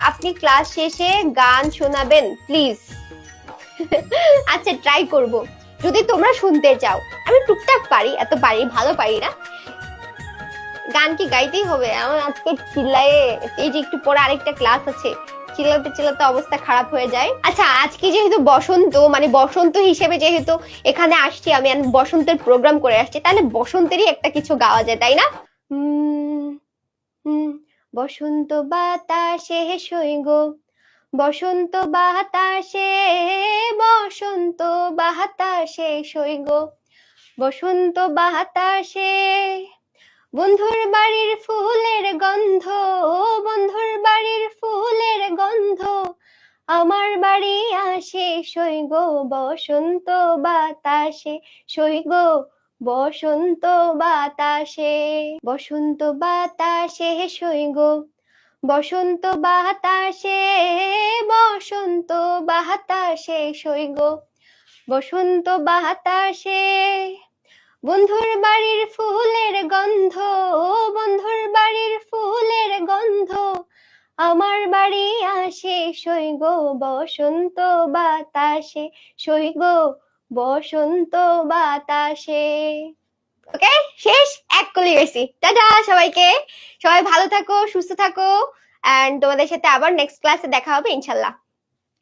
আপনি ক্লাস শেষে গান শোনাবেন প্লিজ। আচ্ছা ট্রাই করব, যদি তোমরা শুনতে চাও। আমি টুকটাক পারি, এত পারি ভালো পারি না। গান কি গাইতেই হবে? আমার আজকে চিল্লায়ে, এই যে একটু পরে আরেকটা ক্লাস আছে, চিল্লাতে চিল্লাতে অবস্থা খারাপ হয়ে যায়। আচ্ছা আজকে যেহেতু বসন্ত, মানে বসন্ত হিসেবে যেহেতু এখানে আসছি আমি, বসন্তের প্রোগ্রাম করে আসছি, তাহলে বসন্তেরই একটা কিছু গাওয়া যায় তাই না? বসন্ত বাতাসে সইগো, বসন্ত বাতাসে, বসন্ত বাতাসে সইগো, বসন্ত বাতাসে বন্ধুর বাড়ির ফুলের গন্ধ, বন্ধুর বাড়ির ফুলের গন্ধ আমার বাড়ি আসে সইগো, বসন্ত বাতাসে সইগো, বসন্ত বাতাসে, বসন্ত বাতাসে সইগো, বসন্ত বাতাসে, বসন্ত বাতাসে সইগো, বসন্ত বাতাসে বন্ধুর বাড়ির ফুলের গন্ধ, বন্ধুর বাড়ির ফুলের গন্ধ আমার বাড়ি আসে সইগো, বসন্ত বাতাসে সইগো, বসন্ত বাতাসে। ওকে শেষ, এক কলি গেছি। টাটা সবাইকে, সবাই ভালো থাকো, সুস্থ থাকো, এন্ড তোমাদের সাথে আবার নেক্সট ক্লাসে দেখা হবে ইনশাল্লাহ।